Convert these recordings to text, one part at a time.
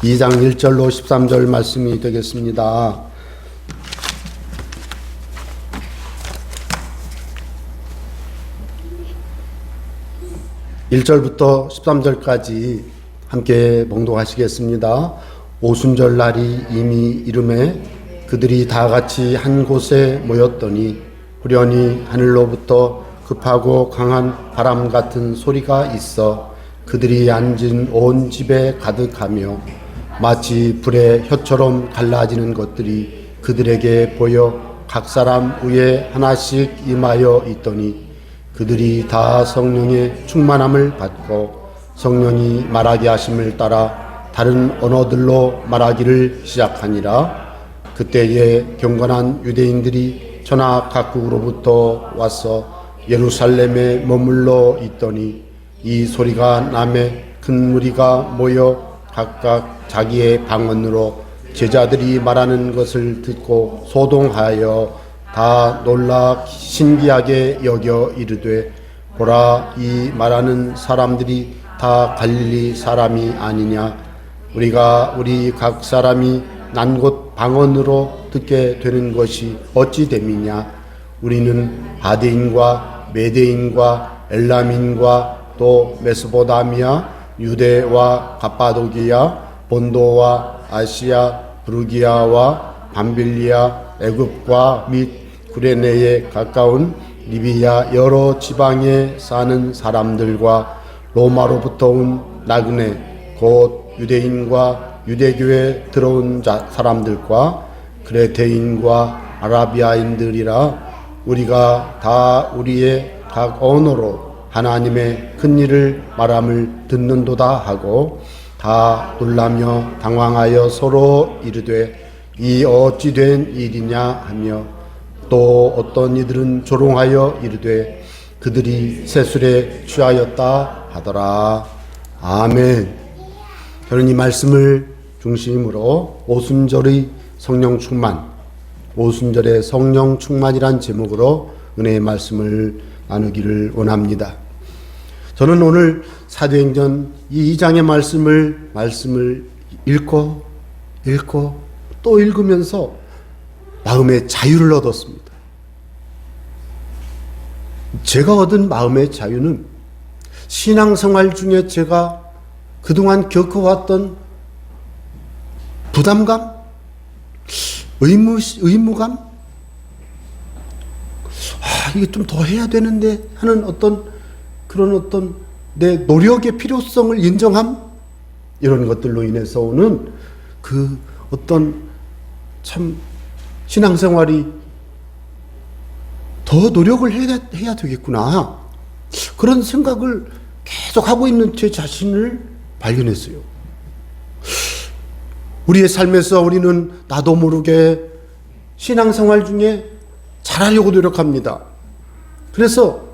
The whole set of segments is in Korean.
2장 1절로 13절 말씀이 되겠습니다. 1절부터 13절까지 함께 봉독하시겠습니다. 오순절 날이 이미 이름에 그들이 다 같이 한 곳에 모였더니 후련히 하늘로부터 급하고 강한 바람 같은 소리가 있어 그들이 앉은 온 집에 가득하며 마치 불의 혀처럼 갈라지는 것들이 그들에게 보여 각 사람 위에 하나씩 임하여 있더니 그들이 다 성령의 충만함을 받고 성령이 말하게 하심을 따라 다른 언어들로 말하기를 시작하니라. 그때에 경건한 유대인들이 천하 각국으로부터 와서 예루살렘에 머물러 있더니 이 소리가 남에 큰 무리가 모여 각각 자기의 방언으로 제자들이 말하는 것을 듣고 소동하여 다 놀라 신기하게 여겨 이르되 보라, 이 말하는 사람들이 다 갈릴리 사람이 아니냐. 우리가 우리 각 사람이 난 곳 방언으로 듣게 되는 것이 어찌 됨이냐. 우리는 하데인과 메데인과 엘람인과 또 메소포타미아, 유대와 갑바도기아, 본도와 아시아, 부르기아와 밤빌리아, 애굽과 및 구레네에 가까운 리비아 여러 지방에 사는 사람들과 로마로부터 온 나그네 곧 유대인과 유대교에 들어온 사람들과 그레테인과 아라비아인들이라. 우리가 다 우리의 각 언어로 하나님의 큰 일을 말함을 듣는도다 하고 다 놀라며 당황하여 서로 이르되 이 어찌 된 일이냐 하며 또 어떤 이들은 조롱하여 이르되 그들이 세술에 취하였다 하더라. 아멘. 저는 이 말씀을 중심으로 오순절의 성령 충만, 오순절의 성령 충만이란 제목으로 은혜의 말씀을 나누기를 원합니다. 저는 오늘 사도행전 이 2장의 말씀을 읽고 또 읽으면서 마음의 자유를 얻었습니다. 제가 얻은 마음의 자유는 신앙생활 중에 제가 그동안 겪어왔던 부담감, 의무감, 이게 좀 더 해야 되는데 하는 그런 내 노력의 필요성을 인정함, 이런 것들로 인해서 오는 그 참 신앙생활이 더 노력을 해야 되겠구나, 그런 생각을 계속 하고 있는 제 자신을 발견했어요. 우리의 삶에서 우리는 나도 모르게 신앙생활 중에 잘하려고 노력합니다. 그래서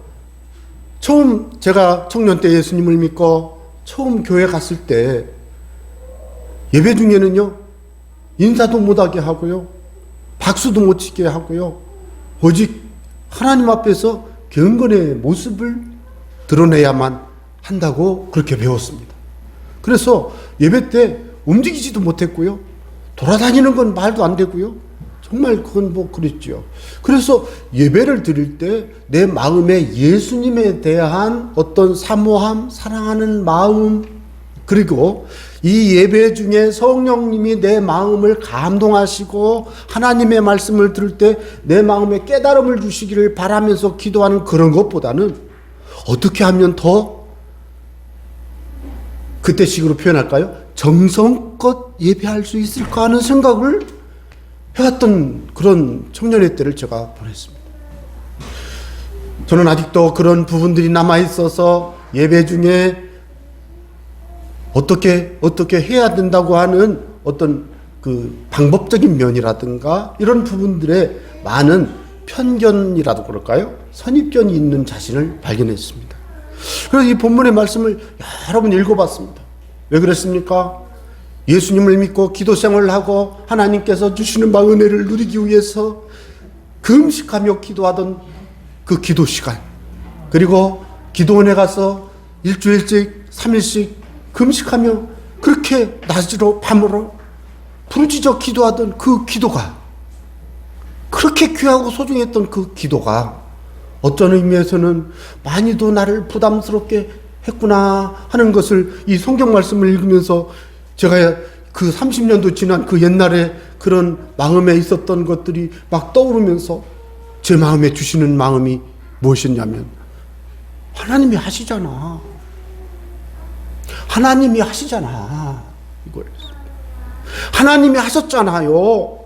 처음 제가 청년 때 예수님을 믿고 처음 교회 갔을 때 예배 중에는요, 인사도 못하게 하고요, 박수도 못 치게 하고요, 오직 하나님 앞에서 경건의 모습을 드러내야만 한다고 그렇게 배웠습니다. 그래서 예배 때 움직이지도 못했고요, 돌아다니는 건 말도 안 되고요, 정말 그건 그랬죠. 그래서 예배를 드릴 때 내 마음에 예수님에 대한 어떤 사모함, 사랑하는 마음, 그리고 이 예배 중에 성령님이 내 마음을 감동하시고 하나님의 말씀을 들을 때 내 마음에 깨달음을 주시기를 바라면서 기도하는 그런 것보다는 어떻게 하면 더 그때식으로 표현할까요? 정성껏 예배할 수 있을까 하는 생각을 해왔던 그런 청년의 때를 제가 보냈습니다. 저는 아직도 그런 부분들이 남아있어서 예배 중에 어떻게 해야 된다고 하는 어떤 그 방법적인 면이라든가 이런 부분들에 많은 편견이라도 그럴까요? 선입견이 있는 자신을 발견했습니다. 그래서 이 본문의 말씀을 여러 번 읽어봤습니다. 왜 그랬습니까? 예수님을 믿고 기도 생활을 하고 하나님께서 주시는 바 은혜를 누리기 위해서 금식하며 기도하던 그 기도 시간, 그리고 기도원에 가서 일주일씩 3일씩 금식하며 그렇게 낮으로 밤으로 부르짖어 기도하던 그 기도가, 그렇게 귀하고 소중했던 그 기도가 어떤 의미에서는 많이도 나를 부담스럽게 했구나 하는 것을 이 성경 말씀을 읽으면서 제가 그 30년도 지난 그 옛날에 그런 마음에 있었던 것들이 막 떠오르면서 제 마음에 주시는 마음이 무엇이었냐면, 하나님이 하시잖아. 하나님이 하시잖아. 이거였어요. 하나님이 하셨잖아요.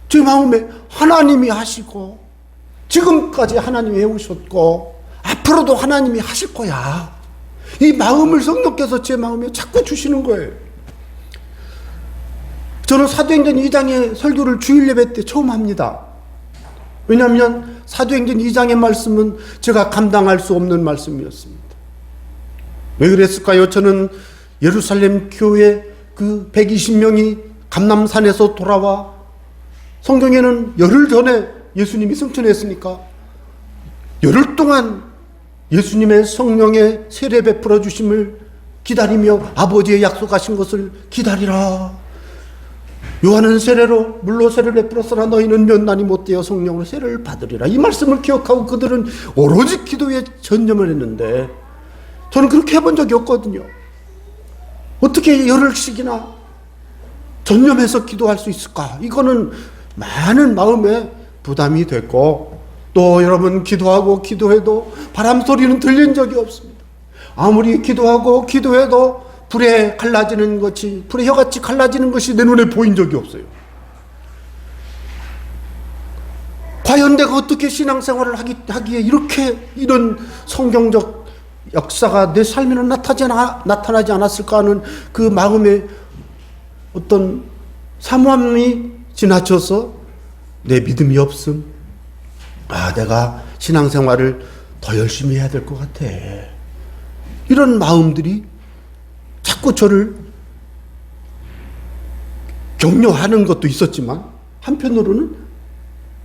제 마음에 하나님이 하시고, 지금까지 하나님이 해오셨고, 앞으로도 하나님이 하실 거야. 이 마음을 성령께서 제 마음에 자꾸 주시는 거예요. 저는 사도행전 2장의 설교를 주일 예배 때 처음 합니다. 왜냐하면 사도행전 2장의 말씀은 제가 감당할 수 없는 말씀이었습니다. 왜 그랬을까요? 저는 예루살렘 교회 그 120명이 감람산에서 돌아와, 성경에는 열흘 전에 예수님이 승천했으니까 열흘 동안 예수님의 성령의 세례 베풀어 주심을 기다리며 아버지의 약속하신 것을 기다리라. 요한은 세례로 물로 세례를 베풀었으나 너희는 몇 날이 못되어 성령으로 세례를 받으리라. 이 말씀을 기억하고 그들은 오로지 기도에 전념을 했는데, 저는 그렇게 해본 적이 없거든요. 어떻게 열흘씩이나 전념해서 기도할 수 있을까? 이거는 많은 마음에 부담이 됐고, 또 여러분 기도하고 기도해도 바람 소리는 들린 적이 없습니다. 아무리 기도하고 기도해도 불에 갈라지는 것이, 불에 혀같이 갈라지는 것이 내 눈에 보인 적이 없어요. 과연 내가 어떻게 신앙생활을 하기에 이렇게 이런 성경적 역사가 내 삶에는 나타나지 않았을까 하는 그 마음의 어떤 사모함이 지나쳐서 내 믿음이 없음, 내가 신앙생활을 더 열심히 해야 될 것 같아, 이런 마음들이 자꾸 저를 격려하는 것도 있었지만, 한편으로는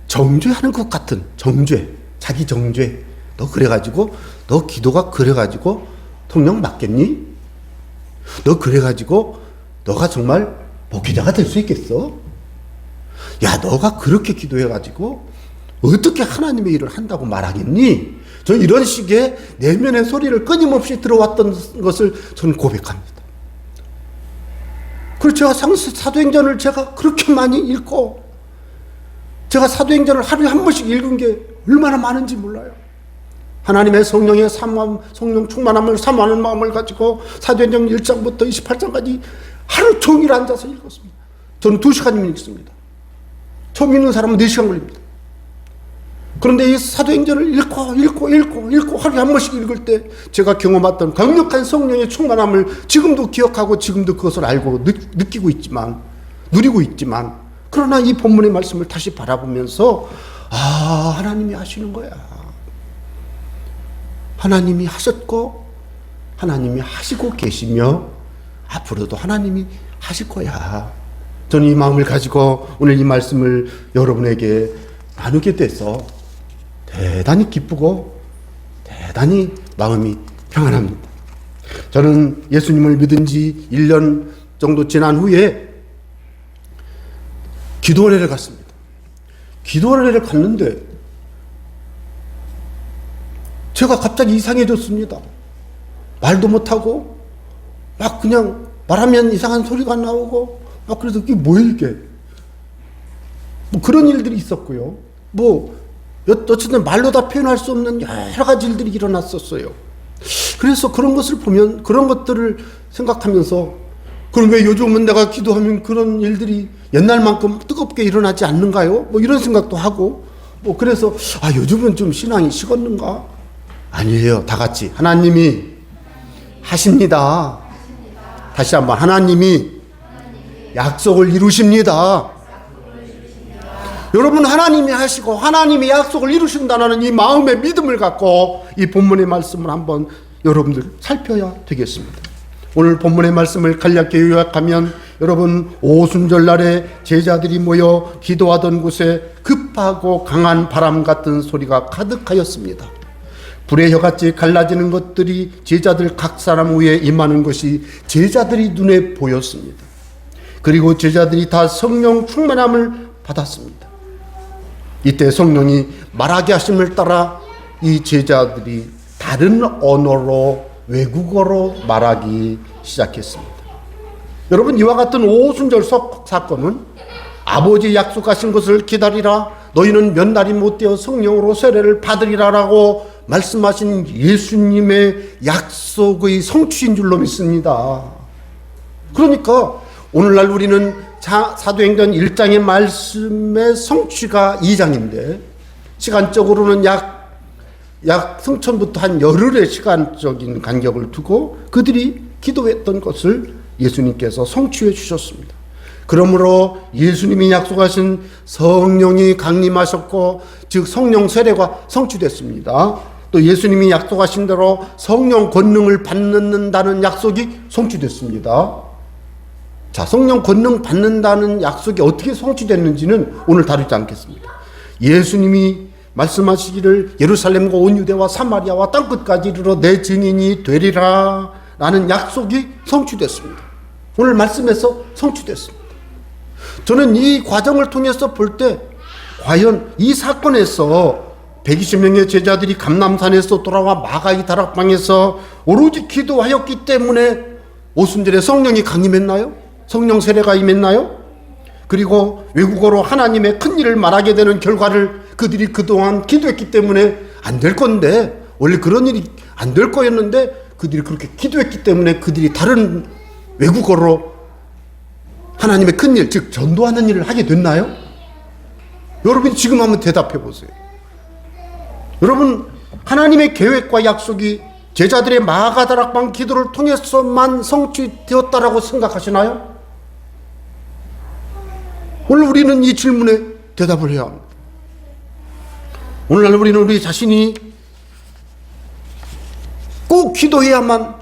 정죄하는 것 같은, 정죄, 자기 정죄. 너 그래가지고, 너 기도가 그래가지고 통령 맞겠니? 너 그래가지고 너가 정말 목회자가 될 수 있겠어? 야, 너가 그렇게 기도해가지고 어떻게 하나님의 일을 한다고 말하겠니? 저 이런 식의 내면의 소리를 끊임없이 들어왔던 것을 저는 고백합니다. 그리고 제가 사도행전을 제가 그렇게 많이 읽고, 제가 사도행전을 하루에 한 번씩 읽은 게 얼마나 많은지 몰라요. 하나님의 성령의 사모함, 성령 충만함을 사모하는 마음을 가지고 사도행전 1장부터 28장까지 하루 종일 앉아서 읽었습니다. 저는 2시간이면 읽습니다. 처음 읽는 사람은 4시간 걸립니다. 그런데 이 사도행전을 읽고 하루에 한 번씩 읽을 때 제가 경험했던 강력한 성령의 충만함을 지금도 기억하고 지금도 그것을 알고 느끼고 있지만, 누리고 있지만, 그러나 이 본문의 말씀을 다시 바라보면서 하나님이 하시는 거야. 하나님이 하셨고 하나님이 하시고 계시며 앞으로도 하나님이 하실 거야. 저는 이 마음을 가지고 오늘 이 말씀을 여러분에게 나누게 돼서 대단히 기쁘고 대단히 마음이 평안합니다. 저는 예수님을 믿은 지 1년 정도 지난 후에 기도원회를 갔습니다. 기도원회를 갔는데 제가 갑자기 이상해졌습니다. 말도 못하고 막 그냥 말하면 이상한 소리가 나오고 막, 그래서 이게 뭐야 이게, 뭐 그런 일들이 있었고요. 뭐 어쨌든 말로 다 표현할 수 없는 여러 가지 일들이 일어났었어요. 그래서 그런 것을 보면, 그런 것들을 생각하면서, 그럼 왜 요즘은 내가 기도하면 그런 일들이 옛날만큼 뜨겁게 일어나지 않는가요? 뭐 이런 생각도 하고, 뭐 그래서 요즘은 좀 신앙이 식었는가? 아니에요. 다 같이 하나님이 하십니다. 다시 한번, 하나님이 약속을 이루십니다. 여러분, 하나님이 하시고 하나님이 약속을 이루신다는 이 마음의 믿음을 갖고 이 본문의 말씀을 한번 여러분들 살펴야 되겠습니다. 오늘 본문의 말씀을 간략히 요약하면, 여러분, 오순절날에 제자들이 모여 기도하던 곳에 급하고 강한 바람 같은 소리가 가득하였습니다. 불의 혀같이 갈라지는 것들이 제자들 각 사람 위에 임하는 것이 제자들이 눈에 보였습니다. 그리고 제자들이 다 성령 충만함을 받았습니다. 이때 성령이 말하게 하심을 따라 이 제자들이 다른 언어로, 외국어로 말하기 시작했습니다. 여러분, 이와 같은 오순절 사건은 아버지 약속하신 것을 기다리라, 너희는 몇 날이 못되어 성령으로 세례를 받으리라라고 말씀하신 예수님의 약속의 성취인 줄로 믿습니다. 그러니까 오늘날 우리는 사도행전 1장의 말씀의 성취가 2장인데 시간적으로는 약 성천부터 한 열흘의 시간적인 간격을 두고 그들이 기도했던 것을 예수님께서 성취해 주셨습니다. 그러므로 예수님이 약속하신 성령이 강림하셨고, 즉 성령 세례가 성취됐습니다. 또 예수님이 약속하신 대로 성령 권능을 받는다는 약속이 성취됐습니다. 자, 성령 권능 받는다는 약속이 어떻게 성취됐는지는 오늘 다루지 않겠습니다. 예수님이 말씀하시기를 예루살렘과 온 유대와 사마리아와 땅끝까지 이르러 내 증인이 되리라 라는 약속이 성취됐습니다. 오늘 말씀에서 성취됐습니다. 저는 이 과정을 통해서 볼 때 과연 이 사건에서 120명의 제자들이 감람산에서 돌아와 마가의 다락방에서 오로지 기도하였기 때문에 오순절에 성령이 강림했나요? 성령 세례가 임했나요? 그리고 외국어로 하나님의 큰 일을 말하게 되는 결과를 그들이 그동안 기도했기 때문에 안 될 건데, 원래 그런 일이 안 될 거였는데 그들이 그렇게 기도했기 때문에 그들이 다른 외국어로 하나님의 큰 일, 즉 전도하는 일을 하게 됐나요? 여러분이 지금 한번 대답해 보세요. 여러분, 하나님의 계획과 약속이 제자들의 마가다락방 기도를 통해서만 성취되었다라고 생각하시나요? 오늘 우리는 이 질문에 대답을 해야 합니다. 오늘날 우리는 우리 자신이 꼭 기도해야만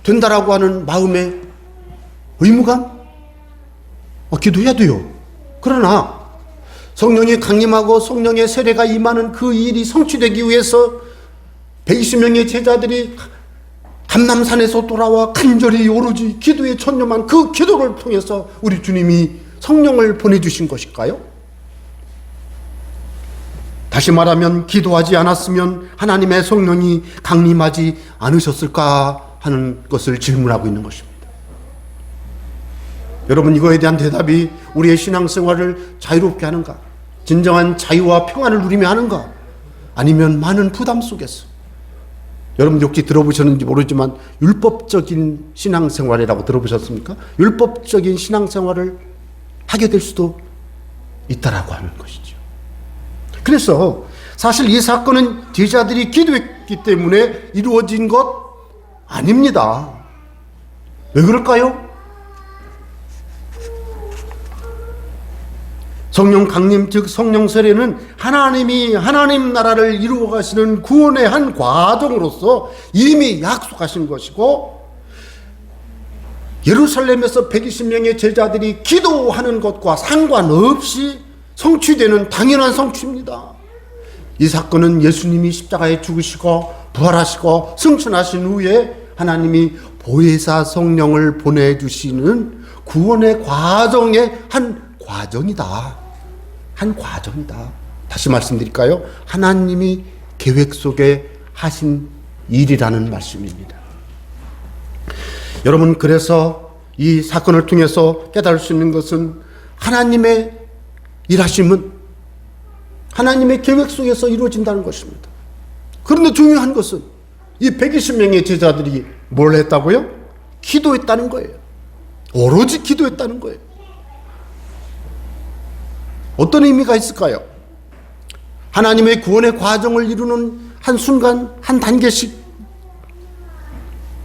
된다라고 하는 마음의 의무감? 기도해야 돼요. 그러나 성령이 강림하고 성령의 세례가 임하는 그 일이 성취되기 위해서 120명의 제자들이 감람산에서 돌아와 간절히 오로지 기도에 전념한 그 기도를 통해서 우리 주님이 성령을 보내주신 것일까요? 다시 말하면 기도하지 않았으면 하나님의 성령이 강림하지 않으셨을까 하는 것을 질문하고 있는 것입니다. 여러분, 이거에 대한 대답이 우리의 신앙생활을 자유롭게 하는가? 진정한 자유와 평안을 누리며 하는가? 아니면 많은 부담 속에서? 여러분 혹시 들어보셨는지 모르지만 율법적인 신앙생활이라고 들어보셨습니까? 율법적인 신앙생활을 하게 될 수도 있다라고 하는 것이죠. 그래서 사실 이 사건은 제자들이 기도했기 때문에 이루어진 것 아닙니다. 왜 그럴까요? 성령 강림, 즉 성령 세례는 하나님이 하나님 나라를 이루어 가시는 구원의 한 과정으로서 이미 약속하신 것이고, 예루살렘에서 120명의 제자들이 기도하는 것과 상관없이 성취되는 당연한 성취입니다. 이 사건은 예수님이 십자가에 죽으시고 부활하시고 승천하신 후에 하나님이 보혜사 성령을 보내주시는 구원의 과정의 한 과정이다. 한 과정이다. 다시 말씀드릴까요? 하나님이 계획 속에 하신 일이라는 말씀입니다. 여러분, 그래서 이 사건을 통해서 깨달을 수 있는 것은 하나님의 일하심은 하나님의 계획 속에서 이루어진다는 것입니다. 그런데 중요한 것은 이 120명의 제자들이 뭘 했다고요? 기도했다는 거예요. 오로지 기도했다는 거예요. 어떤 의미가 있을까요? 하나님의 구원의 과정을 이루는 한 순간, 한 단계씩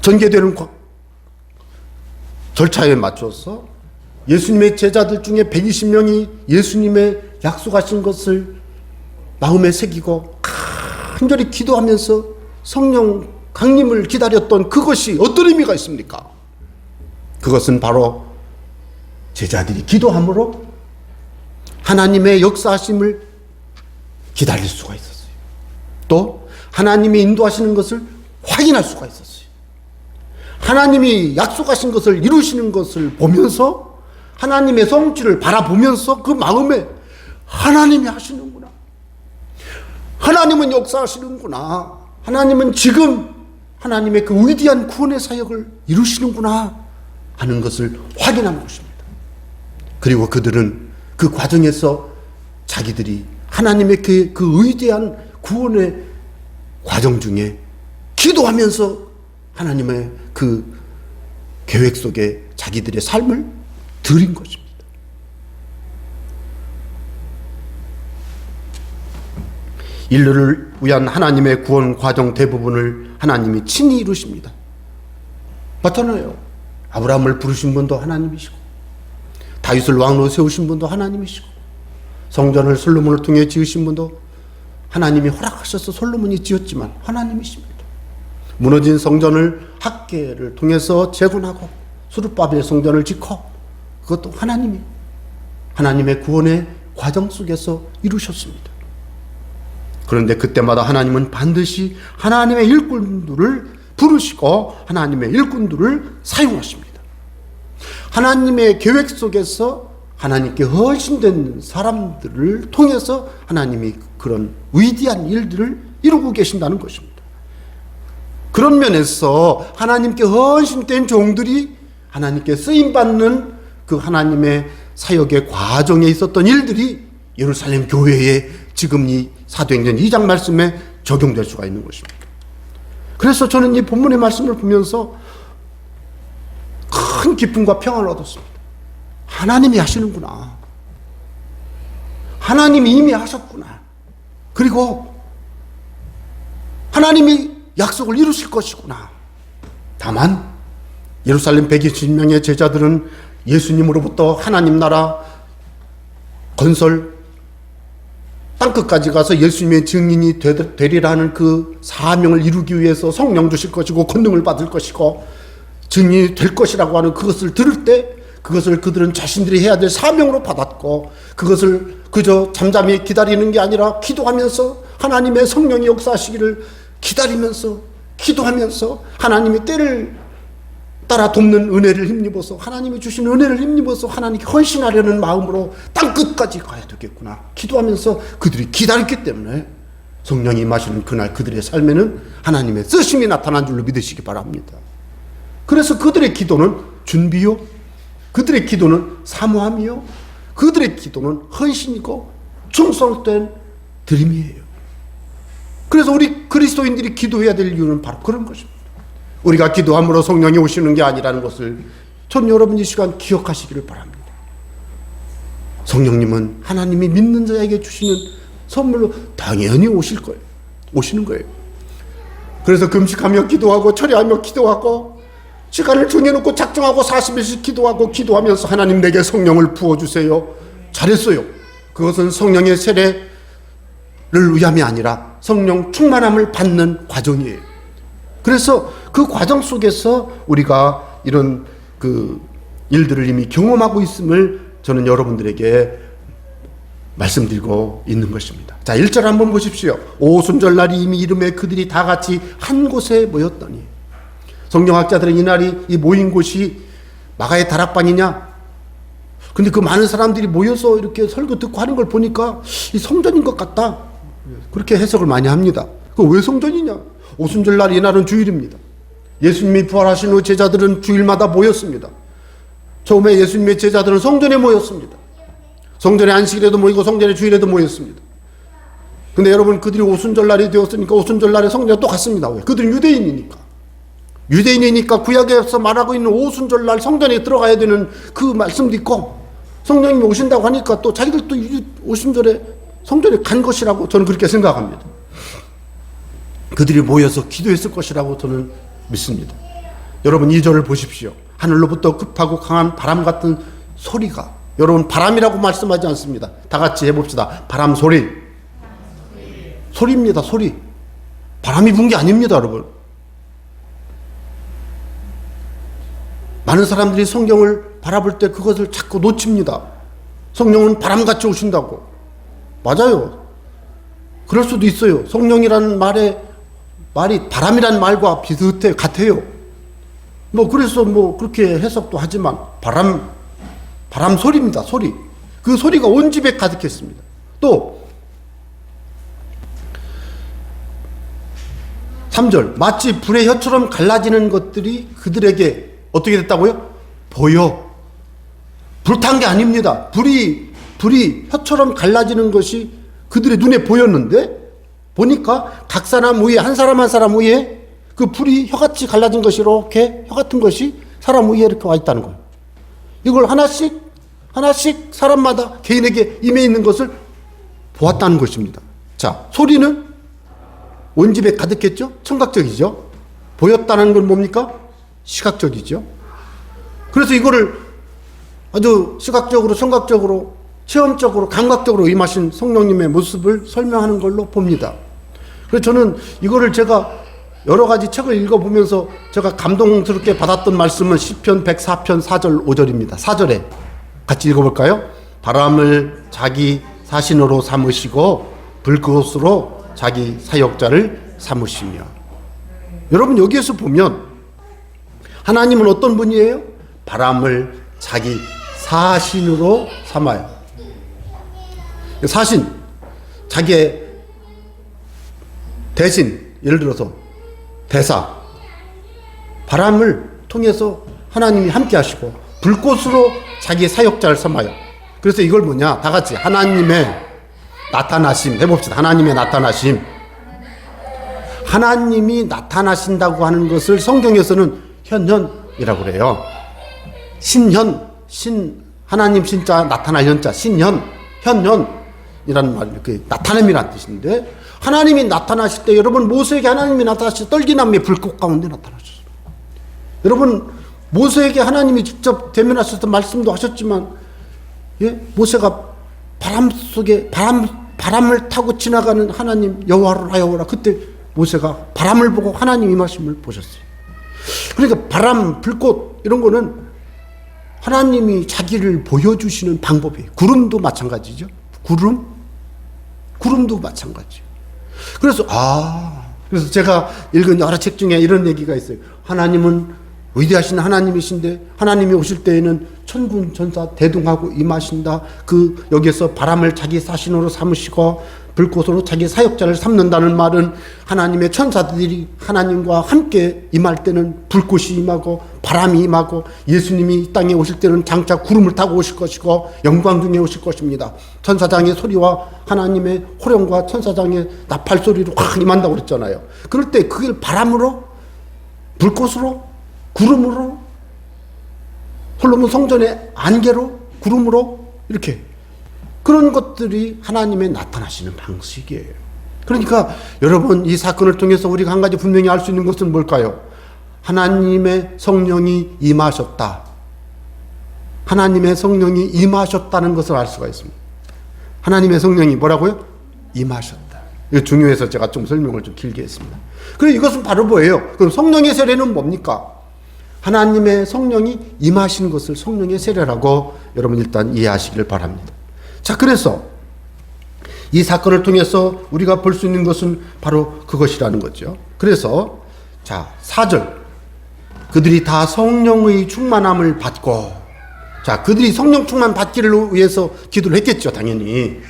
전개되는 절차에 맞춰서 예수님의 제자들 중에 120명이 예수님의 약속하신 것을 마음에 새기고 간절히 기도하면서 성령 강림을 기다렸던 그것이 어떤 의미가 있습니까? 그것은 바로 제자들이 기도함으로 하나님의 역사하심을 기다릴 수가 있었어요. 또 하나님이 인도하시는 것을 확인할 수가 있었어요. 하나님이 약속하신 것을 이루시는 것을 보면서 하나님의 성취를 바라보면서 그 마음에 하나님이 하시는구나. 하나님은 역사하시는구나. 하나님은 지금 하나님의 그 위대한 구원의 사역을 이루시는구나 하는 것을 확인한 것입니다. 그리고 그들은 그 과정에서 자기들이 하나님의 그 위대한 구원의 과정 중에 기도하면서 하나님의 그 계획 속에 자기들의 삶을 드린 것입니다. 인류를 위한 하나님의 구원 과정 대부분을 하나님이 친히 이루십니다. 맞잖아요. 아브라함을 부르신 분도 하나님이시고, 다윗을 왕으로 세우신 분도 하나님이시고, 성전을 솔로몬을 통해 지으신 분도 하나님이 허락하셔서 솔로몬이 지었지만 하나님이십니다. 무너진 성전을 학개를 통해서 재건하고 수르바벨 성전을 짓고, 그것도 하나님의 구원의 과정 속에서 이루셨습니다. 그런데 그때마다 하나님은 반드시 하나님의 일꾼들을 부르시고 하나님의 일꾼들을 사용하십니다. 하나님의 계획 속에서 하나님께 헌신된 사람들을 통해서 하나님이 그런 위대한 일들을 이루고 계신다는 것입니다. 그런 면에서 하나님께 헌신된 종들이 하나님께 쓰임받는 그 하나님의 사역의 과정에 있었던 일들이 예루살렘 교회에 지금 이 사도행전 2장 말씀에 적용될 수가 있는 것입니다. 그래서 저는 이 본문의 말씀을 보면서 큰 기쁨과 평안을 얻었습니다. 하나님이 하시는구나. 하나님이 이미 하셨구나. 그리고 하나님이 약속을 이루실 것이구나. 다만 예루살렘 120명의 제자들은 예수님으로부터 하나님 나라 건설 땅끝까지 가서 예수님의 증인이 되리라는 그 사명을 이루기 위해서 성령 주실 것이고 권능을 받을 것이고 증인이 될 것이라고 하는 그것을 들을 때 그것을 그들은 자신들이 해야 될 사명으로 받았고, 그것을 그저 잠잠히 기다리는 게 아니라 기도하면서 하나님의 성령이 역사하시기를 기다리면서 기도하면서 하나님의 때를 따라 돕는 은혜를 힘입어서 하나님이 주신 은혜를 힘입어서 하나님께 헌신하려는 마음으로 땅끝까지 가야 되겠구나 기도하면서 그들이 기다렸기 때문에 성령이 임하시는 그날 그들의 삶에는 하나님의 쓰심이 나타난 줄로 믿으시기 바랍니다. 그래서 그들의 기도는 준비요, 그들의 기도는 사모함이요, 그들의 기도는 헌신이고 충성된 드림이에요. 그래서 우리 그리스도인들이 기도해야 될 이유는 바로 그런 것입니다. 우리가 기도함으로 성령이 오시는 게 아니라는 것을 전 여러분 이 시간 기억하시기를 바랍니다. 성령님은 하나님이 믿는 자에게 주시는 선물로 당연히 오시는 거예요. 그래서 금식하며 기도하고 철야하며 기도하고 시간을 정해놓고 작정하고 40일씩 기도하면서 하나님 내게 성령을 부어주세요. 잘했어요. 그것은 성령의 세례를 위함이 아니라 성령 충만함을 받는 과정이에요. 그래서 그 과정 속에서 우리가 이런 그 일들을 이미 경험하고 있음을 저는 여러분들에게 말씀드리고 있는 것입니다. 자, 1절 한번 보십시오. 오순절날이 이미 이름에 그들이 다 같이 한 곳에 모였더니. 성경학자들은 이날이 이 모인 곳이 마가의 다락방이냐? 근데 그 많은 사람들이 모여서 이렇게 설교 듣고 하는 걸 보니까 이 성전인 것 같다. 그렇게 해석을 많이 합니다. 그 왜 성전이냐? 오순절날 이날은 주일입니다. 예수님이 부활하신 후 제자들은 주일마다 모였습니다. 처음에 예수님의 제자들은 성전에 모였습니다. 성전에 안식일에도 모이고 성전에 주일에도 모였습니다. 근데 여러분, 그들이 오순절날이 되었으니까 오순절날에 성전에 또 갔습니다. 왜? 그들은 유대인이니까 구약에서 말하고 있는 오순절날 성전에 들어가야 되는 그 말씀도 있고, 성령님이 오신다고 하니까 또 자기들도 오순절에 성전에 간 것이라고 저는 그렇게 생각합니다. 그들이 모여서 기도했을 것이라고 저는 믿습니다. 여러분 2절을 보십시오. 하늘로부터 급하고 강한 바람 같은 소리가, 여러분 바람이라고 말씀하지 않습니다. 다 같이 해봅시다. 바람 소리. 소리입니다. 소리. 바람이 분 게 아닙니다. 여러분. 많은 사람들이 성경을 바라볼 때 그것을 자꾸 놓칩니다. 성령은 바람같이 오신다고. 맞아요. 그럴 수도 있어요. 성령이라는 말에 말이 바람이란 말과 같아요. 뭐 그래서 뭐 그렇게 해석도 하지만 바람 소리입니다. 소리. 그 소리가 온 집에 가득했습니다. 또 3절 마치 불의 혀처럼 갈라지는 것들이 그들에게 어떻게 됐다고요? 보여. 불탄 게 아닙니다. 불이 혀처럼 갈라지는 것이 그들의 눈에 보였는데 보니까 각 사람 위에 한 사람 한 사람 위에 그 불이 혀같이 갈라진 것이 이렇게 혀 같은 것이 사람 위에 이렇게 와 있다는 거예요. 이걸 하나씩 사람마다 개인에게 임해 있는 것을 보았다는 것입니다. 자, 소리는 온 집에 가득했죠? 청각적이죠? 보였다는 건 뭡니까? 시각적이죠? 그래서 이거를 아주 시각적으로, 청각적으로, 체험적으로, 감각적으로 임하신 성령님의 모습을 설명하는 걸로 봅니다. 그래서 저는 이거를 제가 여러 가지 책을 읽어보면서 제가 감동스럽게 받았던 말씀은 시편 104편 4절 5절입니다. 4절에 같이 읽어볼까요? 바람을 자기 사신으로 삼으시고 불꽃으로 자기 사역자를 삼으시며. 여러분 여기에서 보면 하나님은 어떤 분이에요? 바람을 자기 사신으로 삼아요. 사신, 자기의 대신, 예를 들어서 대사, 바람을 통해서 하나님이 함께 하시고 불꽃으로 자기의 사역자를 삼아요. 그래서 이걸 뭐냐? 다 같이 하나님의 나타나심 해봅시다. 하나님의 나타나심. 하나님이 나타나신다고 하는 것을 성경에서는 현현이라고 그래요. 하나님 신자 나타나 현자 현현이라는 말, 이렇게 나타남이라는 뜻인데, 하나님이 나타나실 때, 여러분 모세에게 하나님이 나타나실 때 떨기나무의 불꽃 가운데 나타나셨어요. 여러분 모세에게 하나님이 직접 대면하셔서 말씀도 하셨지만, 모세가 바람 속에 바람을 타고 지나가는 하나님 여호와라, 그때 모세가 바람을 보고 하나님 임하심을 보셨어요. 그러니까 바람, 불꽃 이런 거는 하나님이 자기를 보여주시는 방법이에요. 구름도 마찬가지죠. 구름도 마찬가지예요. 그래서 제가 읽은 여러 책 중에 이런 얘기가 있어요. 하나님은 위대하신 하나님이신데 하나님이 오실 때에는 천군 천사 대동하고 임하신다. 여기에서 바람을 자기 사신으로 삼으시고 불꽃으로 자기 사역자를 삼는다는 말은 하나님의 천사들이 하나님과 함께 임할 때는 불꽃이 임하고 바람이 임하고, 예수님이 이 땅에 오실 때는 장차 구름을 타고 오실 것이고 영광 중에 오실 것입니다. 천사장의 소리와 하나님의 호령과 천사장의 나팔 소리로 확 임한다고 그랬잖아요. 그럴 때 그걸 바람으로, 불꽃으로, 구름으로, 솔로몬 성전의 안개로, 구름으로, 이렇게 그런 것들이 하나님의 나타나시는 방식이에요. 그러니까 여러분 이 사건을 통해서 우리가 한 가지 분명히 알 수 있는 것은 뭘까요? 하나님의 성령이 임하셨다. 하나님의 성령이 임하셨다는 것을 알 수가 있습니다. 하나님의 성령이 뭐라고요? 임하셨다. 이거 중요해서 제가 좀 설명을 좀 길게 했습니다. 그리고 이것은 바로 뭐예요? 그럼 성령의 세례는 뭡니까? 하나님의 성령이 임하신 것을 성령의 세례라고 여러분 일단 이해하시길 바랍니다. 자, 그래서 이 사건을 통해서 우리가 볼 수 있는 것은 바로 그것이라는 거죠. 그래서 자, 4절 그들이 다 성령의 충만함을 받고, 자, 그들이 성령 충만 받기를 위해서 기도를 했겠죠, 당연히.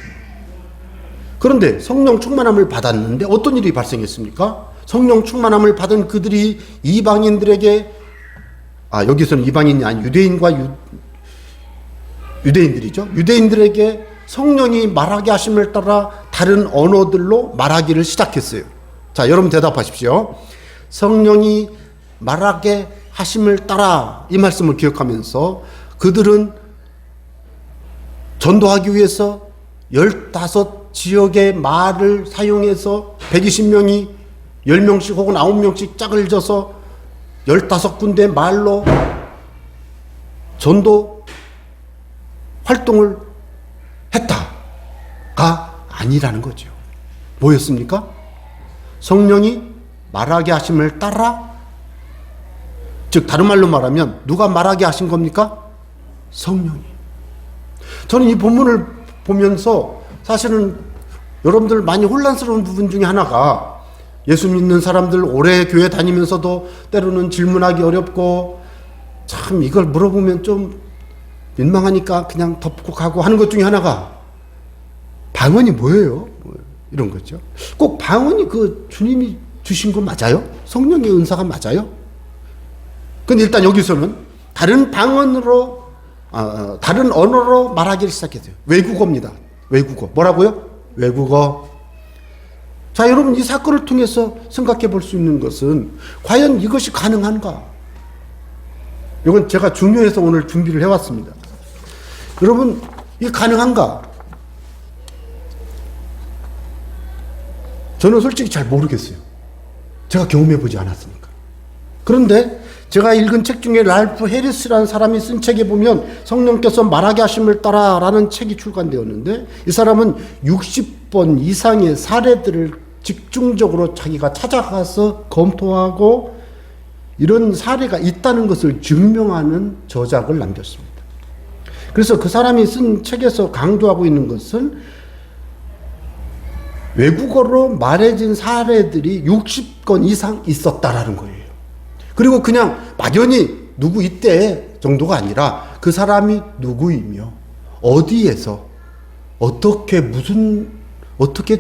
그런데 성령 충만함을 받았는데 어떤 일이 발생했습니까? 성령 충만함을 받은 그들이 이방인들에게, 여기서는 이방인이 아닌 유대인들이죠. 유대인들에게 성령이 말하게 하심을 따라 다른 언어들로 말하기를 시작했어요. 자, 여러분 대답하십시오. 성령이 말하게 하심을 따라, 이 말씀을 기억하면서 그들은 전도하기 위해서 15지역의 말을 사용해서 120명이 10명씩 혹은 9명씩 짝을 져서 15군데 말로 전도 활동을 했다가 아니라는 거죠. 뭐였습니까? 성령이 말하게 하심을 따라, 즉 다른 말로 말하면 누가 말하게 하신 겁니까? 성령이. 저는 이 본문을 보면서 사실은 여러분들 많이 혼란스러운 부분 중에 하나가, 예수 믿는 사람들 오래 교회 다니면서도 때로는 질문하기 어렵고 참 이걸 물어보면 좀 민망하니까 그냥 덮고 가고 하는 것 중에 하나가 방언이 뭐예요? 이런 거죠. 꼭 방언이 그 주님이 주신 거 맞아요? 성령의 은사가 맞아요? 근데 일단 여기서는 다른 방언으로 다른 언어로 말하기를 시작했어요. 외국어입니다. 외국어. 뭐라고요? 외국어. 자, 여러분 이 사건을 통해서 생각해 볼 수 있는 것은 과연 이것이 가능한가? 이건 제가 중요해서 오늘 준비를 해왔습니다. 여러분 이게 가능한가? 저는 솔직히 잘 모르겠어요. 제가 경험해 보지 않았으니까. 그런데 제가 읽은 책 중에 랄프 해리스라는 사람이 쓴 책에 보면 성령께서 말하게 하심을 따라라는 책이 출간되었는데 이 사람은 60번 이상의 사례들을 집중적으로 자기가 찾아가서 검토하고 이런 사례가 있다는 것을 증명하는 저작을 남겼습니다. 그래서 그 사람이 쓴 책에서 강조하고 있는 것은 외국어로 말해진 사례들이 60건 이상 있었다라는 거예요. 그리고 그냥 막연히 누구 이때 정도가 아니라 그 사람이 누구이며 어디에서 어떻게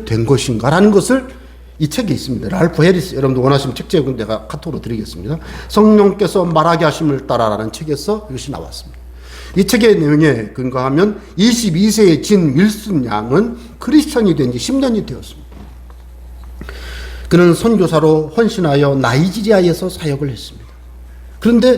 된 것인가라는 것을 이 책에 있습니다. 랄프 해리스, 여러분도 원하시면 책 제목은 내가 카톡으로 드리겠습니다. 성령께서 말하게 하심을 따라라는 책에서 이것이 나왔습니다. 이 책의 내용에 근거하면 22세의 진 윌슨 양은 크리스천이 된 지 10년이 되었습니다. 그는 선교사로 헌신하여 나이지리아에서 사역을 했습니다. 그런데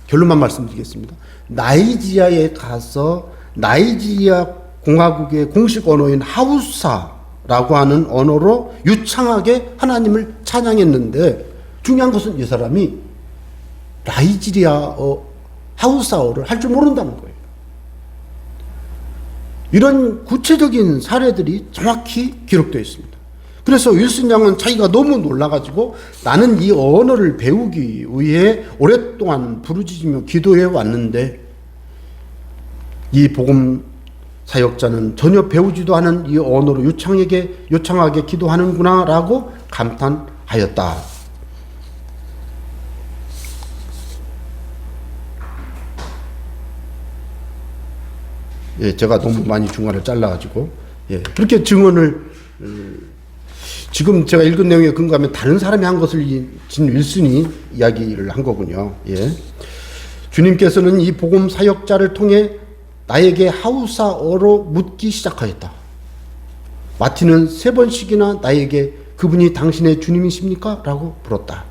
결론만 말씀드리겠습니다. 나이지리아에 가서 나이지리아 공화국의 공식 언어인 하우사라고 하는 언어로 유창하게 하나님을 찬양했는데 중요한 것은 이 사람이 나이지리아어 하우사어를 할 줄 모른다는 거예요. 이런 구체적인 사례들이 정확히 기록되어 있습니다. 그래서 윌슨 양은 자기가 너무 놀라가지고 나는 이 언어를 배우기 위해 오랫동안 부르짖으며 기도해 왔는데 이 복음 사역자는 전혀 배우지도 않은 이 언어로 요창하게 기도하는구나 라고 감탄하였다. 예, 제가 너무 많이 중간을 잘라가지고, 예, 그렇게 증언을, 지금 제가 읽은 내용에 근거하면 다른 사람이 한 것을 진 윌슨이 이야기를 한 거군요. 예. 주님께서는 이 복음 사역자를 통해 나에게 하우사어로 묻기 시작하였다. 마티는 3번씩이나 나에게 그분이 당신의 주님이십니까? 라고 물었다.